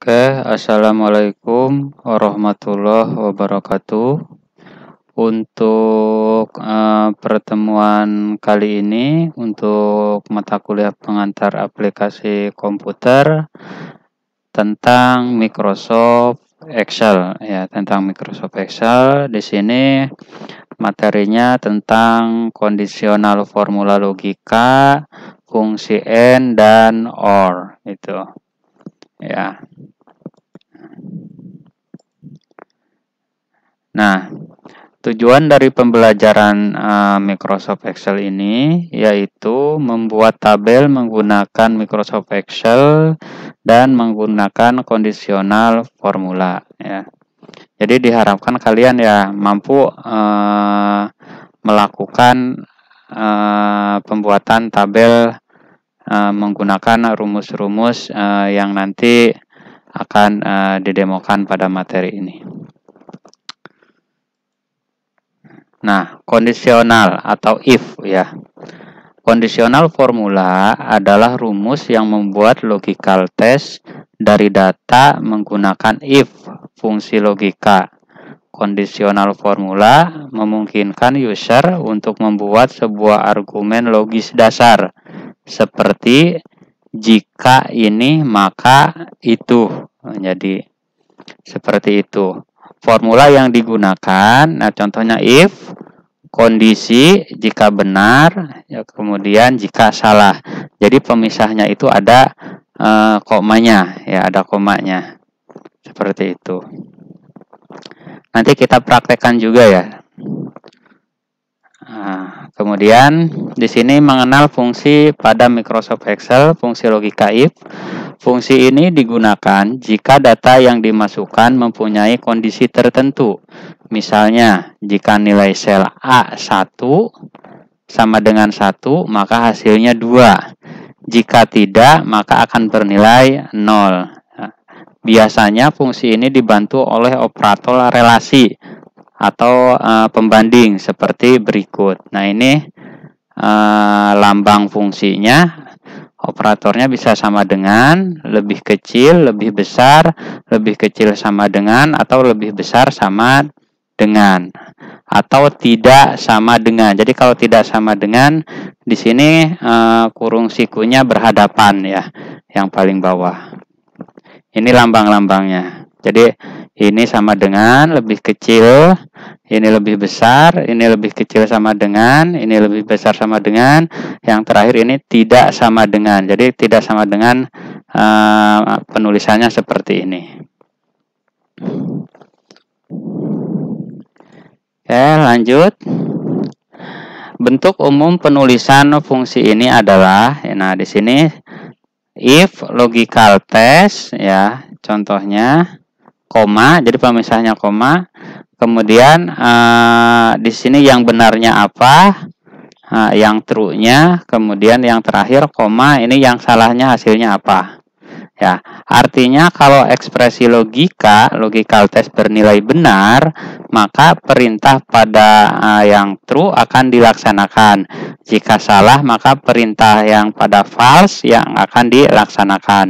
Assalamualaikum warahmatullahi wabarakatuh. Untuk pertemuan kali ini untuk mata kuliah pengantar aplikasi komputer tentang Microsoft Excel ya, tentang Microsoft Excel. Di sini materinya tentang kondisional formula logika, fungsi AND dan OR itu. Ya. Nah, tujuan dari pembelajaran Microsoft Excel ini yaitu membuat tabel menggunakan Microsoft Excel dan menggunakan kondisional formula ya. Jadi diharapkan kalian ya mampu melakukan pembuatan tabel menggunakan rumus-rumus yang nanti akan didemokan pada materi ini. Nah, kondisional atau if ya. Kondisional formula adalah rumus yang membuat logical test dari data menggunakan if fungsi logika. Kondisional formula memungkinkan user untuk membuat sebuah argumen logis dasar seperti jika ini maka itu. Jadi seperti itu. Formula yang digunakan, nah contohnya if, kondisi, jika benar, ya kemudian jika salah. Jadi pemisahnya itu ada komanya, ya ada komanya. Seperti itu. Nanti kita praktekkan juga ya. Nah, kemudian di sini mengenal fungsi pada Microsoft Excel, fungsi logika if. Fungsi ini digunakan jika data yang dimasukkan mempunyai kondisi tertentu. Misalnya, jika nilai sel A1 sama dengan 1, maka hasilnya 2. Jika tidak, maka akan bernilai 0. Nah, biasanya fungsi ini dibantu oleh operator relasi atau pembanding seperti berikut. Nah, ini lambang fungsinya. Operatornya bisa sama dengan, lebih kecil, lebih besar, lebih kecil sama dengan, atau lebih besar sama dengan, atau tidak sama dengan. Jadi kalau tidak sama dengan, di sini kurung sikunya berhadapan ya, yang paling bawah. Ini lambang-lambangnya. Jadi ini sama dengan, lebih kecil, ini lebih besar, ini lebih kecil sama dengan, ini lebih besar sama dengan, yang terakhir ini tidak sama dengan. Jadi tidak sama dengan penulisannya seperti ini. Oke, lanjut. Bentuk umum penulisan fungsi ini adalah, nah di sini if logical test ya, contohnya koma, jadi pemisahnya koma. Kemudian di sini yang benarnya apa, yang true-nya, kemudian yang terakhir koma, ini yang salahnya hasilnya apa. Ya, artinya kalau ekspresi logical test bernilai benar, maka perintah pada yang true akan dilaksanakan. Jika salah, maka perintah yang pada false yang akan dilaksanakan.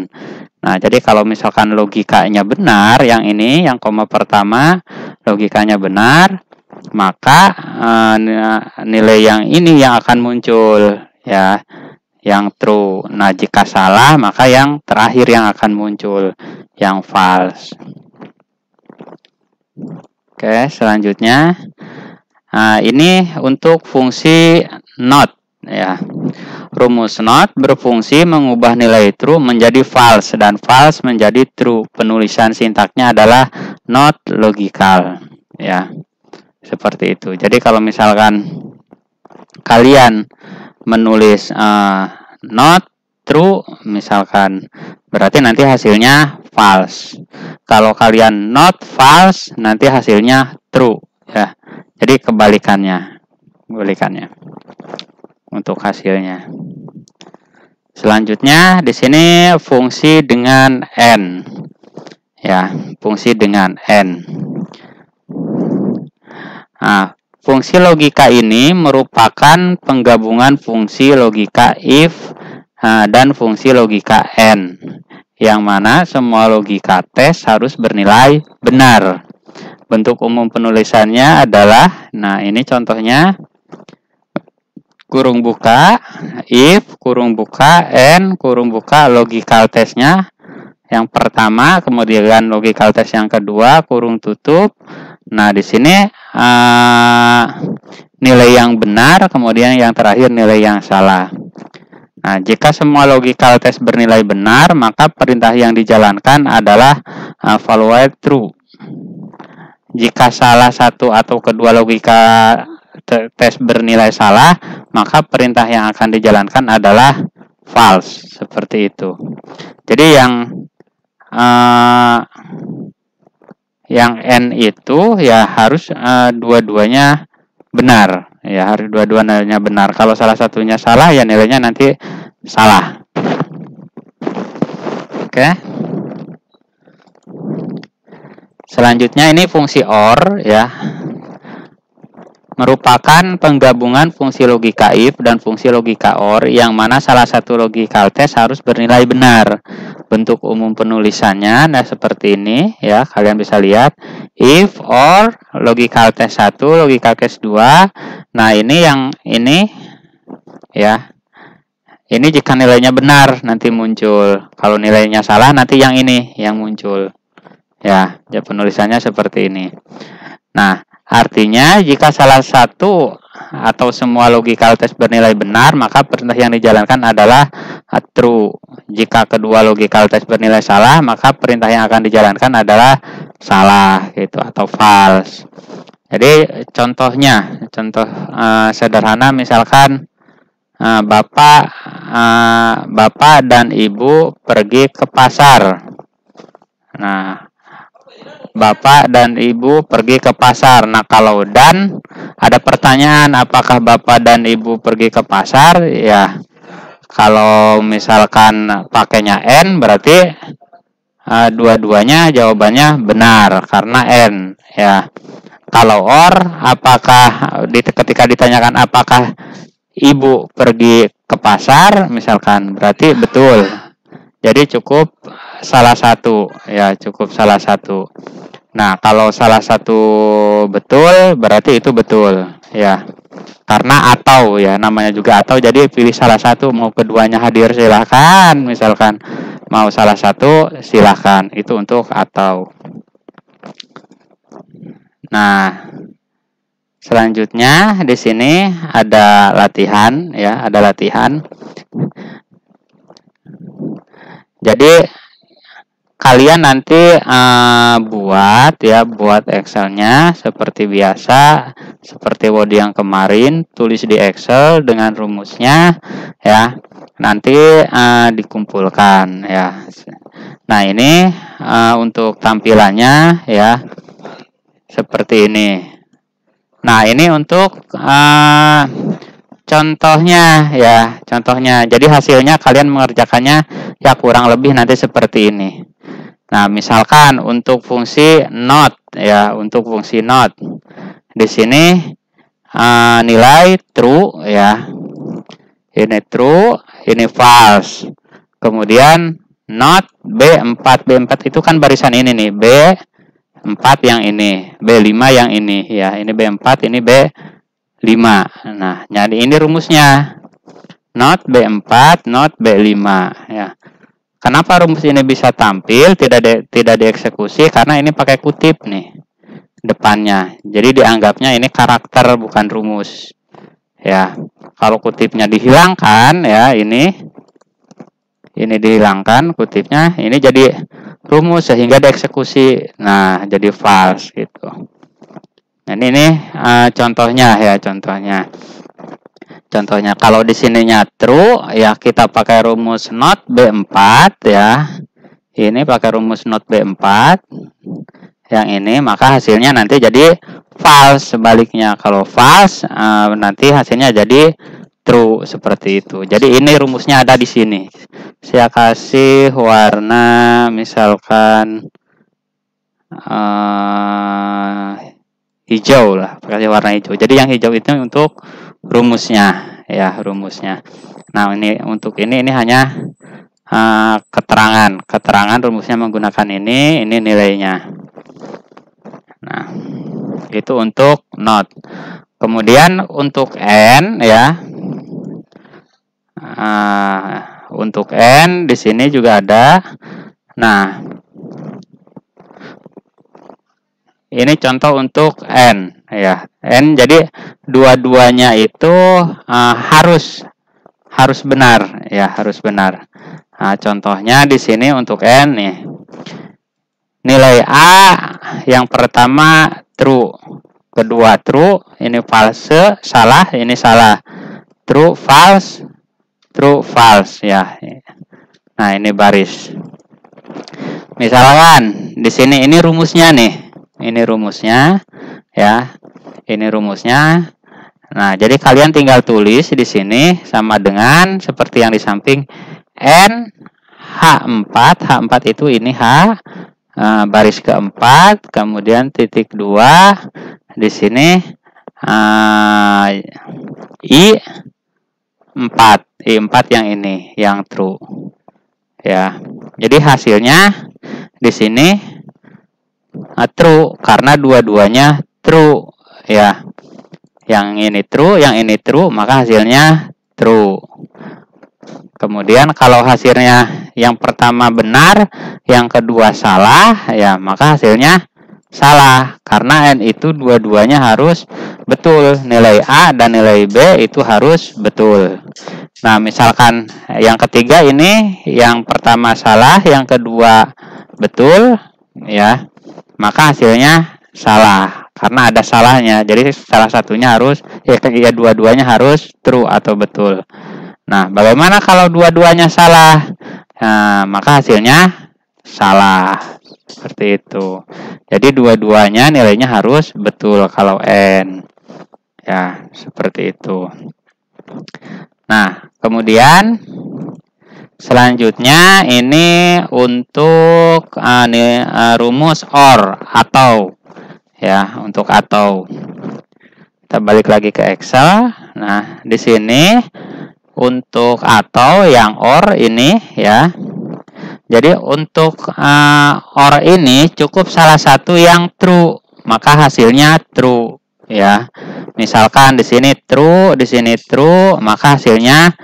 Nah, jadi kalau misalkan logikanya benar, yang ini, yang koma pertama, logikanya benar, maka nilai yang ini yang akan muncul, ya, yang true. Nah, jika salah, maka yang terakhir yang akan muncul, yang false. Oke, selanjutnya, ini untuk fungsi not, ya. Rumus not berfungsi mengubah nilai true menjadi false dan false menjadi true. Penulisan sintaknya adalah not logical, ya. Seperti itu. Jadi kalau misalkan kalian menulis not true misalkan, berarti nanti hasilnya false. Kalau kalian not false, nanti hasilnya true, ya. Jadi kebalikannya untuk hasilnya. Selanjutnya di sini fungsi dengan n, ya, fungsi dengan n. Nah, fungsi logika ini merupakan penggabungan fungsi logika if dan fungsi logika n yang mana semua logika tes harus bernilai benar. Bentuk umum penulisannya adalah, nah ini contohnya, kurung buka, if, kurung buka, and, kurung buka, logical testnya yang pertama, kemudian logical test yang kedua, kurung tutup. Nah, di sini nilai yang benar, kemudian yang terakhir nilai yang salah. Nah, jika semua logical test bernilai benar, maka perintah yang dijalankan adalah evaluate true. Jika salah satu atau kedua logika tes bernilai salah, maka perintah yang akan dijalankan adalah false. Seperti itu. Jadi yang N itu ya harus dua-duanya benar. Ya, harus dua-duanya benar. Kalau salah satunya salah, ya nilainya nanti salah. Oke. Selanjutnya ini fungsi OR ya. Merupakan penggabungan fungsi logika if dan fungsi logika OR yang mana salah satu logical test harus bernilai benar. Bentuk umum penulisannya nah seperti ini ya, kalian bisa lihat if or logical test 1, logical test 2. Nah, ini yang ini ya. Ini jika nilainya benar nanti muncul. Kalau nilainya salah nanti yang ini yang muncul. Ya, penulisannya seperti ini. Nah, artinya jika salah satu atau semua logical test bernilai benar, maka perintah yang dijalankan adalah true. Jika kedua logical test bernilai salah, maka perintah yang akan dijalankan adalah salah gitu atau false. Jadi contohnya, contoh sederhana misalkan Bapak dan Ibu pergi ke pasar. Nah, Bapak dan Ibu pergi ke pasar. Nah, kalau dan ada pertanyaan apakah Bapak dan Ibu pergi ke pasar? Ya, kalau misalkan pakainya N berarti dua-duanya jawabannya benar karena N ya. Kalau OR apakah ketika ditanyakan apakah Ibu pergi ke pasar misalkan berarti betul. Jadi cukup salah satu ya, cukup salah satu. Nah, kalau salah satu betul berarti itu betul ya. Karena atau ya, namanya juga atau, jadi pilih salah satu, mau keduanya hadir silahkan, misalkan mau salah satu silahkan, itu untuk atau. Nah, selanjutnya di sini ada latihan ya, ada latihan. Jadi kalian nanti buat Excelnya seperti biasa, seperti Word yang kemarin, tulis di Excel dengan rumusnya ya. Nanti dikumpulkan ya. Nah, ini untuk tampilannya ya seperti ini. Nah, ini untuk contohnya ya, contohnya. Jadi hasilnya kalian mengerjakannya ya kurang lebih nanti seperti ini. Nah, misalkan untuk fungsi not ya, untuk fungsi not di sini nilai true ya. Ini true, ini false. Kemudian not B4 itu kan barisan ini nih, B4 yang ini, B5 yang ini ya. Ini B4, ini B5. Nah, jadi ini rumusnya. Not B4, not B5 ya. Kenapa rumus ini bisa tampil tidak dieksekusi? Karena ini pakai kutip nih depannya. Jadi dianggapnya ini karakter bukan rumus. Ya. Kalau kutipnya dihilangkan ya, ini dihilangkan kutipnya, ini jadi rumus sehingga dieksekusi. Nah, jadi false gitu. Nah, ini contohnya ya, contohnya. Contohnya kalau di sininya true ya, kita pakai rumus not B4 ya. Ini pakai rumus not B4. Yang ini maka hasilnya nanti jadi false. Sebaliknya kalau false nanti hasilnya jadi true seperti itu. Jadi ini rumusnya ada di sini. Saya kasih warna misalkan hijau lah, kasih warna hijau. Jadi yang hijau itu untuk rumusnya ya, rumusnya. Nah, ini untuk ini hanya Keterangan rumusnya menggunakan ini nilainya. Nah, itu untuk not. Kemudian untuk n ya. Untuk n di sini juga ada. Nah, ini contoh untuk n ya. N jadi dua-duanya itu harus benar ya, harus benar. Nah, contohnya di sini untuk n nih. Nilai A yang pertama true, kedua true, ini false, salah, ini salah. True, false ya. Nah, ini baris. Misalkan di sini ini rumusnya nih. Ini rumusnya ya. Ini rumusnya. Nah, jadi kalian tinggal tulis di sini sama dengan seperti yang di samping n H4 itu ini H baris keempat, kemudian titik 2 di sini I4 yang ini yang true ya. Jadi hasilnya di sini true karena dua-duanya true ya. Yang ini true, maka hasilnya true. Kemudian kalau hasilnya yang pertama benar, yang kedua salah, ya maka hasilnya salah. Karena n itu dua-duanya harus betul. Nilai A dan nilai B itu harus betul. Nah, misalkan yang ketiga ini, yang pertama salah, yang kedua betul, ya maka hasilnya salah. Karena ada salahnya. Jadi salah satunya harus, ya dua-duanya harus true atau betul. Nah, bagaimana kalau dua-duanya salah? Nah, maka hasilnya salah. Seperti itu. Jadi dua-duanya nilainya harus betul kalau n. Ya, seperti itu. Nah, kemudian selanjutnya ini untuk rumus or atau. Ya, untuk atau. Kita balik lagi ke Excel. Nah, di sini untuk atau yang or ini ya. Jadi untuk or ini cukup salah satu yang true, maka hasilnya true ya. Misalkan di sini true, di sini true, maka hasilnya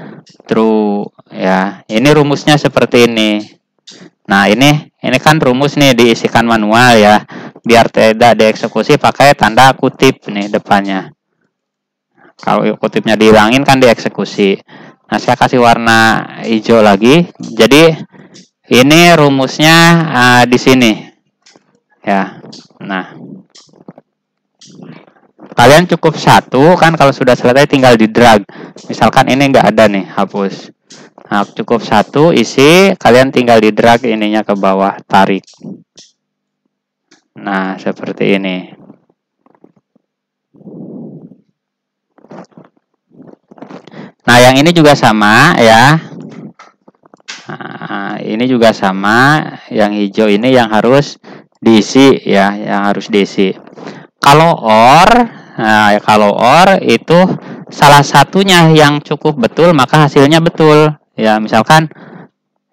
true ya. Ini rumusnya seperti ini. Nah, ini kan rumus nih diisikan manual ya. Biar tidak dieksekusi pakai tanda kutip nih depannya. Kalau kutipnya dihilangin kan dieksekusi. Nah, saya kasih warna hijau lagi. Jadi ini rumusnya di sini. Ya. Nah, kalian cukup satu kan, kalau sudah selesai tinggal di drag. Misalkan ini nggak ada nih, hapus. Nah, cukup satu isi, kalian tinggal di drag ininya ke bawah, tarik. Nah, seperti ini. Nah, yang ini juga sama ya. Nah, ini juga sama. Yang hijau ini yang harus diisi ya, yang harus diisi. Kalau or, nah, kalau or itu salah satunya yang cukup betul, maka hasilnya betul. Ya, misalkan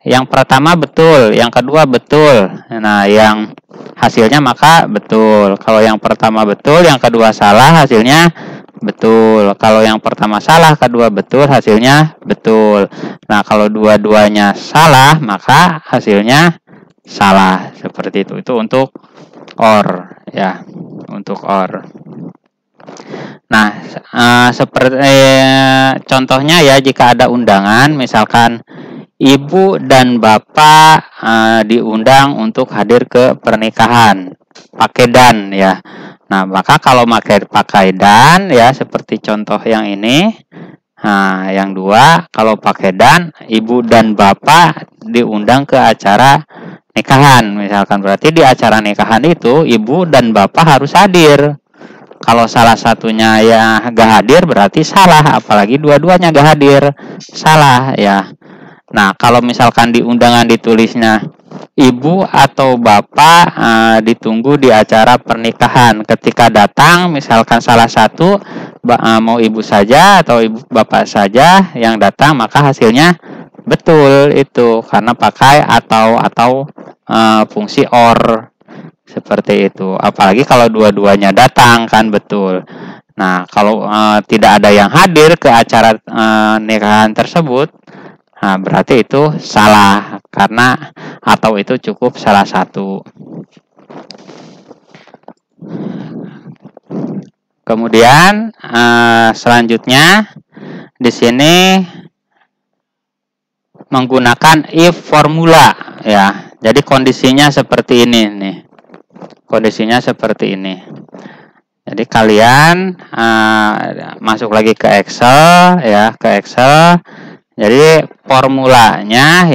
yang pertama betul, yang kedua betul. Nah, yang hasilnya maka betul. Kalau yang pertama betul, yang kedua salah, hasilnya betul. Kalau yang pertama salah, kedua betul, hasilnya betul. Nah, kalau dua-duanya salah, maka hasilnya salah. Seperti itu. Itu untuk or ya, untuk or. Nah, seperti contohnya ya, jika ada undangan, misalkan ibu dan bapak diundang untuk hadir ke pernikahan, pakai dan ya. Nah, maka kalau pakai dan ya, seperti contoh yang ini. Nah, yang dua, kalau pakai dan, ibu dan bapak diundang ke acara nikahan. Misalkan berarti di acara nikahan itu ibu dan bapak harus hadir. Kalau salah satunya ya gak hadir berarti salah, apalagi dua-duanya gak hadir, salah ya. Nah, kalau misalkan di undangan ditulisnya ibu atau bapak ditunggu di acara pernikahan. Ketika datang, misalkan salah satu mau ibu saja atau ibu bapak saja yang datang, maka hasilnya Betul itu karena pakai atau fungsi or seperti itu. Apalagi kalau dua-duanya datang kan betul. Nah, kalau tidak ada yang hadir ke acara nikahan tersebut, nah berarti itu salah karena atau itu cukup salah satu. Kemudian selanjutnya di sini menggunakan if formula ya. Jadi kondisinya seperti ini nih. Kondisinya seperti ini. Jadi kalian masuk lagi ke Excel ya, ke Excel. Jadi formulanya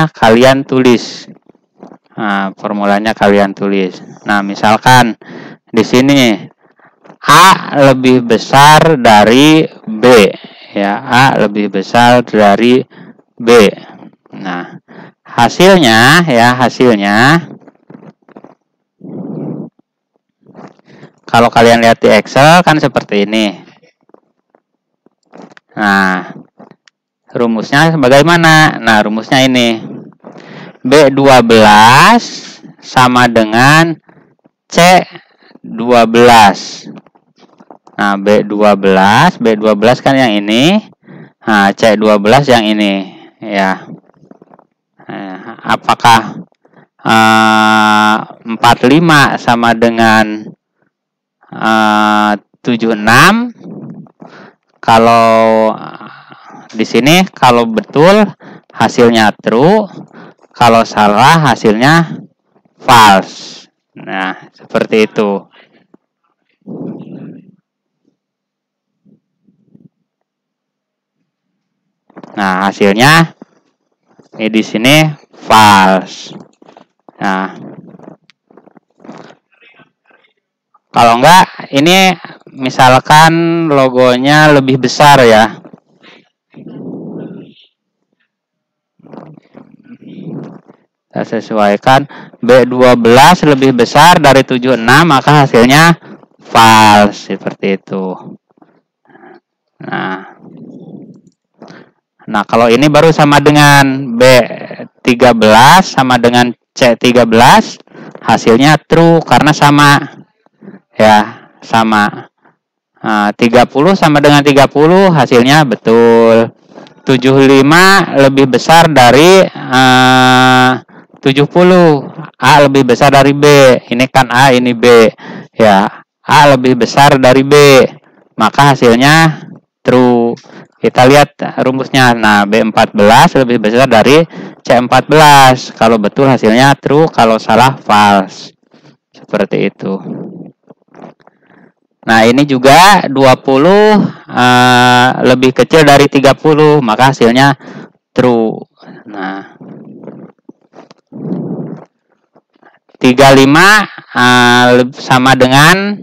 kalian tulis. Nah, formulanya kalian tulis. Nah, misalkan di sini A lebih besar dari B ya, A lebih besar dari B. Nah, hasilnya kalau kalian lihat di Excel kan seperti ini. Nah, rumusnya bagaimana? Nah, rumusnya ini. B12 sama dengan C12. Nah, B12 kan yang ini. Nah, C12 yang ini ya. Apakah 45 sama dengan 76? Kalau di sini kalau betul hasilnya true, kalau salah hasilnya false. Nah, seperti itu. Nah, hasilnya ini di sini false. Nah, kalau enggak, ini misalkan logonya lebih besar ya. Kita sesuaikan B12 lebih besar dari 76, maka hasilnya false. Seperti itu. Nah, kalau ini baru sama dengan B13 sama dengan C13, hasilnya true karena sama. Ya, sama. 30 sama dengan 30, hasilnya betul. 75 lebih besar dari 70. A lebih besar dari B. Ini kan A, ini B. Ya, A lebih besar dari B. Maka hasilnya true. Kita lihat rumusnya. Nah, B14 lebih besar dari C14. Kalau betul hasilnya true, kalau salah false. Seperti itu. Nah, ini juga 20 lebih kecil dari 30, maka hasilnya true. Nah, 35 sama dengan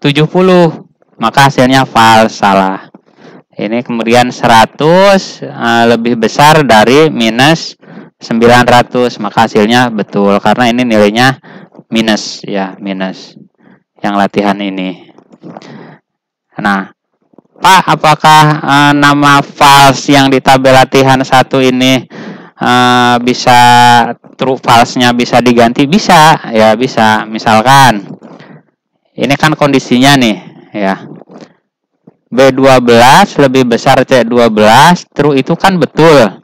70, maka hasilnya false, salah. Ini kemudian 100 lebih besar dari minus 900, maka hasilnya betul karena ini nilainya minus ya, minus yang latihan ini. Nah, Pak, apakah nama false yang di tabel latihan 1 ini bisa true false-nya bisa diganti? Bisa, ya bisa. Misalkan ini kan kondisinya nih, ya. B12 lebih besar C12, true itu kan betul.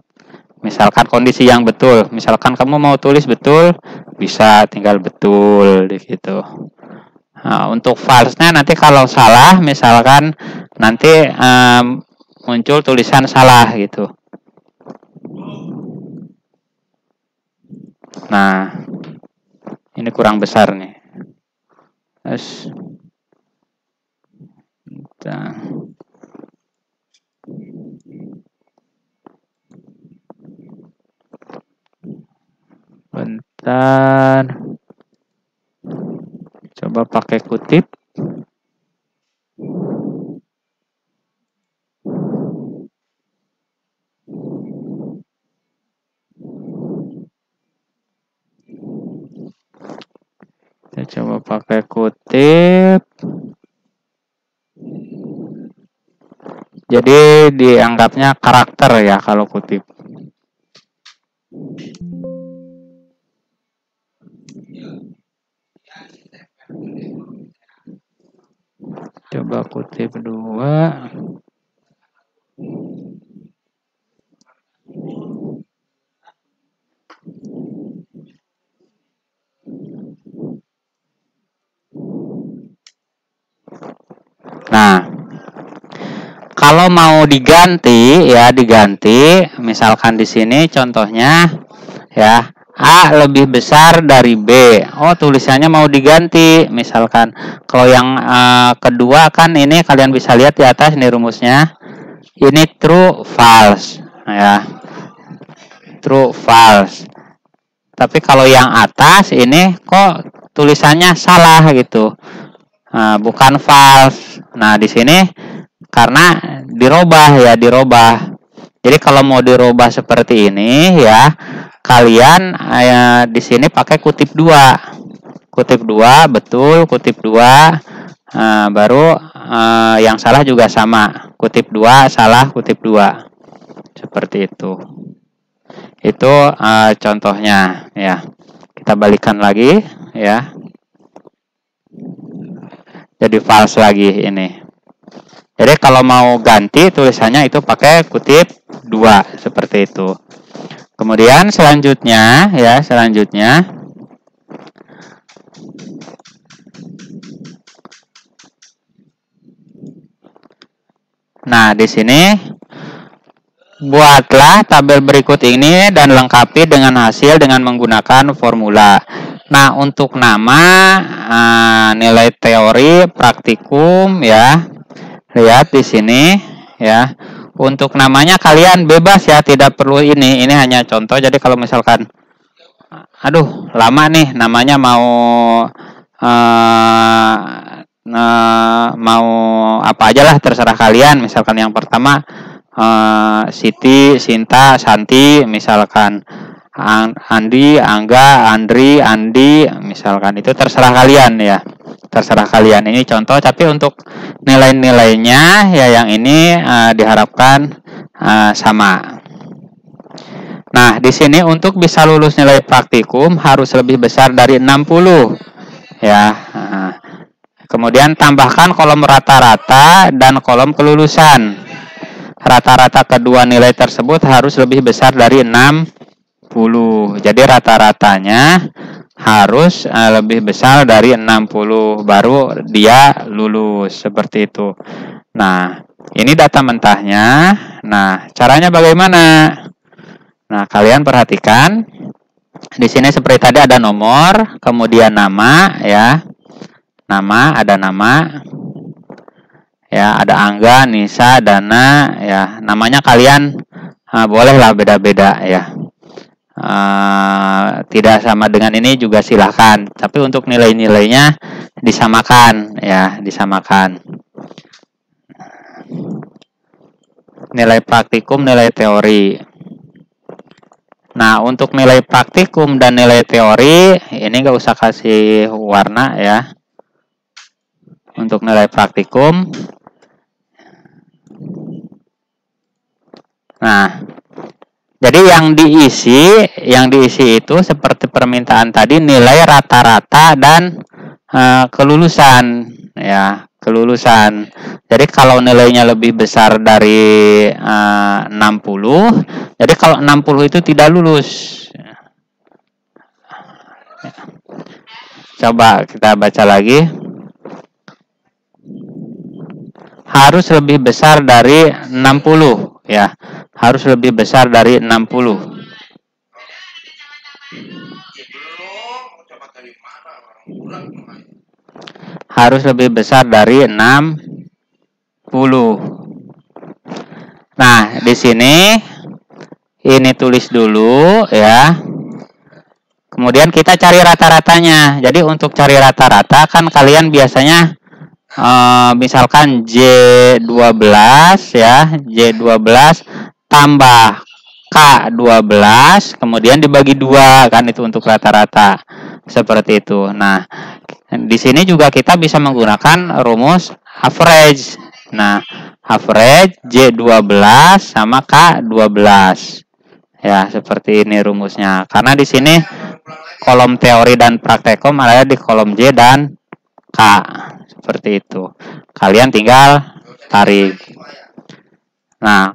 Misalkan kondisi yang betul. Misalkan kamu mau tulis betul, bisa tinggal betul gitu. Nah, untuk false-nya nanti kalau salah, misalkan nanti muncul tulisan salah gitu. Nah, ini kurang besar nih. Terus, bentar. Coba pakai kutip. Kita coba pakai kutip. Jadi dianggapnya karakter ya kalau kutip. Coba kutip 2. Nah, kalau mau diganti ya diganti, misalkan di sini contohnya ya A lebih besar dari B. Oh, tulisannya mau diganti. Misalkan kalau yang kedua kan ini kalian bisa lihat di atas nih rumusnya. Ini true false ya. True false. Tapi kalau yang atas ini kok tulisannya salah gitu. Bukan false. Nah, di sini karena dirubah ya, dirubah. Jadi kalau mau dirubah seperti ini ya, kalian di sini pakai kutip 2. Kutip 2, betul, kutip 2. Baru yang salah juga sama. Kutip 2, salah, kutip 2. Seperti itu. Itu contohnya ya. Kita balikan lagi ya. Jadi false lagi ini. Jadi kalau mau ganti tulisannya itu pakai kutip 2 seperti itu. Kemudian selanjutnya ya, selanjutnya nah, di sini buatlah tabel berikut ini dan lengkapi dengan hasil dengan menggunakan formula. Nah, untuk nama nilai teori praktikum ya. Lihat di sini ya. Untuk namanya kalian bebas ya, tidak perlu ini. Ini hanya contoh. Jadi kalau misalkan aduh, lama nih namanya mau mau apa aja lah, terserah kalian. Misalkan yang pertama Siti, Sinta, Santi, misalkan Andi, Angga, Andri, Andi, misalkan itu terserah kalian ya. Terserah kalian. Ini contoh, tapi untuk nilai-nilainya ya yang ini diharapkan sama. Nah, di sini untuk bisa lulus nilai praktikum harus lebih besar dari 60 ya. Kemudian tambahkan kolom rata-rata dan kolom kelulusan. Rata-rata kedua nilai tersebut harus lebih besar dari 60. Jadi rata-ratanya harus lebih besar dari 60 baru dia lulus, seperti itu. Nah, ini data mentahnya. Nah, caranya bagaimana? Nah, kalian perhatikan. Di sini seperti tadi ada nomor, kemudian nama ya. Nama, ada nama. Ya, ada Angga, Nisa, Dana ya. Namanya kalian bolehlah beda-beda ya. Tidak sama dengan ini juga silahkan, tapi untuk nilai-nilainya disamakan ya, disamakan. Nilai praktikum, nilai teori. Nah, untuk nilai praktikum dan nilai teori ini gak usah kasih warna ya. Untuk nilai praktikum, nah, jadi yang diisi itu seperti permintaan tadi, nilai rata-rata dan kelulusan ya, kelulusan. Jadi kalau nilainya lebih besar dari 60, jadi kalau 60 itu tidak lulus. Coba kita baca lagi. Harus lebih besar dari 60 ya. Harus lebih besar dari 60. Harus lebih besar dari 60. Nah, di sini ini tulis dulu ya. Kemudian kita cari rata-ratanya. Jadi untuk cari rata-rata kan kalian biasanya misalkan J12 ya, J12 tambah K12 kemudian dibagi 2 kan, itu untuk rata-rata. Seperti itu. Nah, di sini juga kita bisa menggunakan rumus average. Nah, average, J12 sama K12. Ya, seperti ini rumusnya. Karena di sini kolom teori dan praktikum ada di kolom J dan K. Seperti itu. Kalian tinggal tarik. Nah,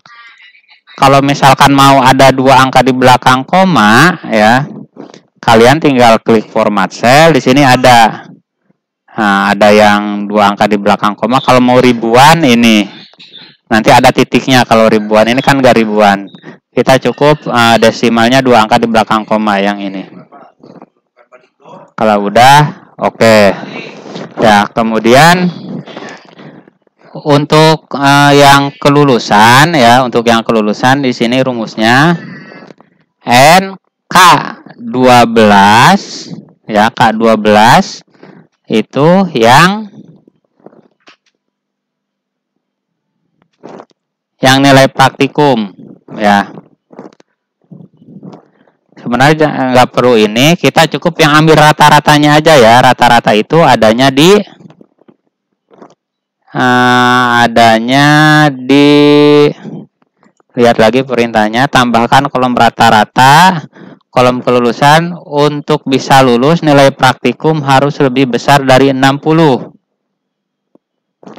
kalau misalkan mau ada 2 angka di belakang koma, ya, kalian tinggal klik format cell. Di sini ada. Nah, ada yang 2 angka di belakang koma. Kalau mau ribuan ini, nanti ada titiknya. Kalau ribuan ini kan gak ribuan. Kita cukup desimalnya 2 angka di belakang koma yang ini. Kalau udah, oke. Ya, kemudian untuk yang kelulusan, ya, untuk yang kelulusan di sini rumusnya K12, ya, K12 itu yang nilai praktikum, ya. Sebenarnya nggak perlu ini, kita cukup yang ambil rata-ratanya aja ya. Rata-rata itu adanya di lihat lagi perintahnya, tambahkan kolom rata-rata, kolom kelulusan. Untuk bisa lulus nilai praktikum harus lebih besar dari 60.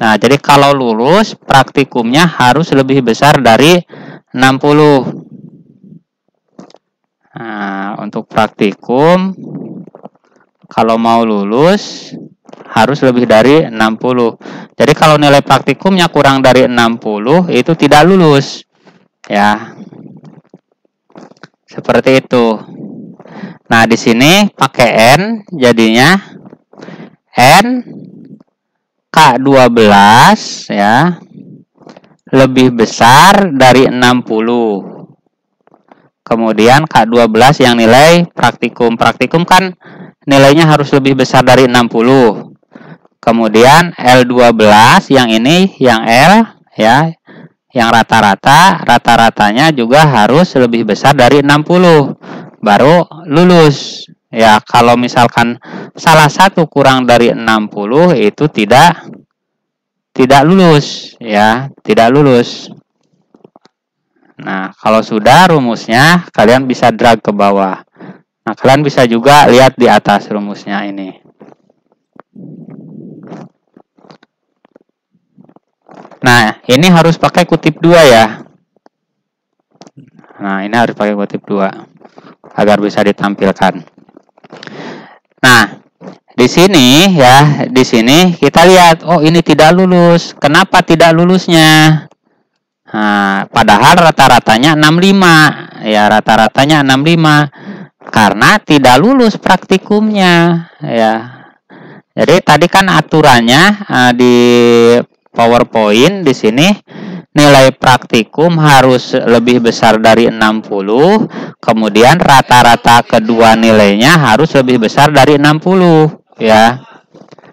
Nah, jadi kalau lulus praktikumnya harus lebih besar dari 60. Nah, untuk praktikum kalau mau lulus harus lebih dari 60. Jadi kalau nilai praktikumnya kurang dari 60 itu tidak lulus. Ya. Seperti itu. Nah, di sini pakai N, jadinya N K12 ya lebih besar dari 60. Kemudian K12 yang nilai praktikum. Praktikum kan nilainya harus lebih besar dari 60. Kemudian L12 yang ini, yang L ya, yang rata-rata, rata-ratanya juga harus lebih besar dari 60. Baru lulus. Ya, kalau misalkan salah satu kurang dari 60 itu tidak lulus, ya, tidak lulus. Nah, kalau sudah rumusnya, kalian bisa drag ke bawah. Nah, kalian bisa juga lihat di atas rumusnya ini. Nah, ini harus pakai kutip 2 ya. Nah, ini harus pakai kutip 2 agar bisa ditampilkan. Nah, di sini ya, di sini kita lihat, oh ini tidak lulus. Kenapa tidak lulusnya? Nah, padahal rata-ratanya 65, ya, rata-ratanya 65 karena tidak lulus praktikumnya, ya. Jadi tadi kan aturannya di PowerPoint di sini nilai praktikum harus lebih besar dari 60, kemudian rata-rata kedua nilainya harus lebih besar dari 60, ya.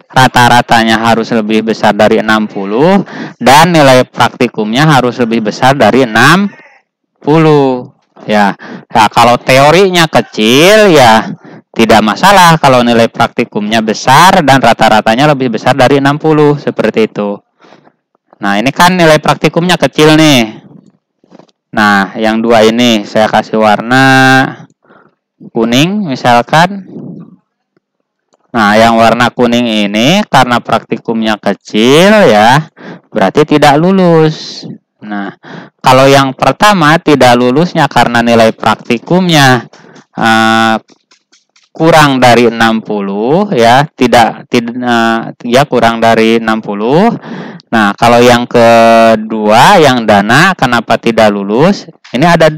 Rata-ratanya harus lebih besar dari 60 dan nilai praktikumnya harus lebih besar dari 60, ya. Nah, kalau teorinya kecil ya tidak masalah kalau nilai praktikumnya besar dan rata-ratanya lebih besar dari 60, seperti itu. Nah, ini kan nilai praktikumnya kecil nih. Nah, yang 2 ini saya kasih warna kuning misalkan. Nah, yang warna kuning ini karena praktikumnya kecil ya, berarti tidak lulus. Nah, kalau yang pertama tidak lulusnya karena nilai praktikumnya kurang dari 60 ya, ya kurang dari 60. Nah, kalau yang kedua yang dana kenapa tidak lulus? Ini ada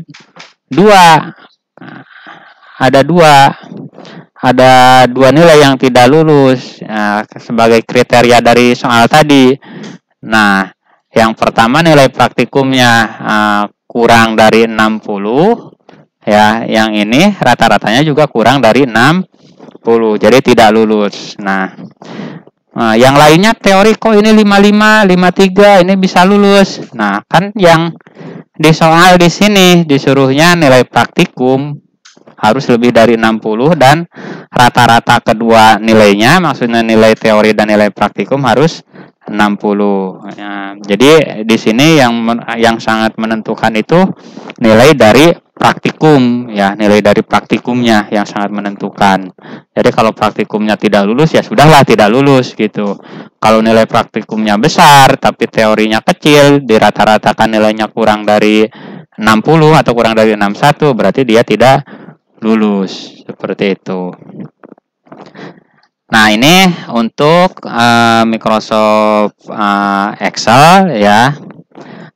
2. Ada 2 nilai yang tidak lulus sebagai kriteria dari soal tadi. Nah, yang pertama nilai praktikumnya kurang dari 60, ya. Yang ini rata-ratanya juga kurang dari 60, jadi tidak lulus. Nah, yang lainnya teori kok ini 55, 53 ini bisa lulus. Nah, kan yang di soal di sini disuruhnya nilai praktikum harus lebih dari 60 dan rata-rata kedua nilainya, maksudnya nilai teori dan nilai praktikum harus 60. Ya, jadi di sini yang sangat menentukan itu nilai dari praktikum, ya, nilai dari praktikumnya yang sangat menentukan. Jadi kalau praktikumnya tidak lulus, ya sudahlah tidak lulus gitu. Kalau nilai praktikumnya besar tapi teorinya kecil, dirata-ratakan nilainya kurang dari 60 atau kurang dari 61, berarti dia tidak lulus. Seperti itu. Nah, ini untuk Microsoft Excel ya.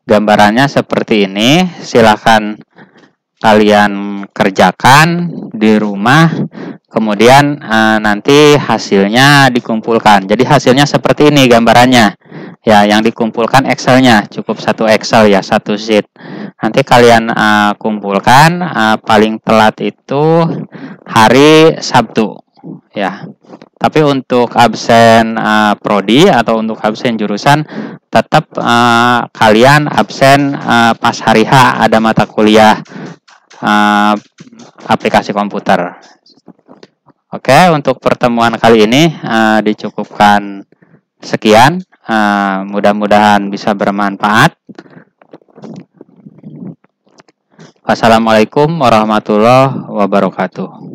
Gambarannya seperti ini. Silakan kalian kerjakan di rumah. Kemudian nanti hasilnya dikumpulkan. Jadi hasilnya seperti ini gambarannya. Ya, yang dikumpulkan Excelnya cukup satu Excel ya, satu sheet. Nanti kalian kumpulkan paling telat itu hari Sabtu ya. Tapi untuk absen prodi atau untuk absen jurusan tetap kalian absen pas hari H ada mata kuliah aplikasi komputer. Oke, untuk pertemuan kali ini dicukupkan sekian. Mudah-mudahan bisa bermanfaat. Wassalamualaikum warahmatullahi wabarakatuh.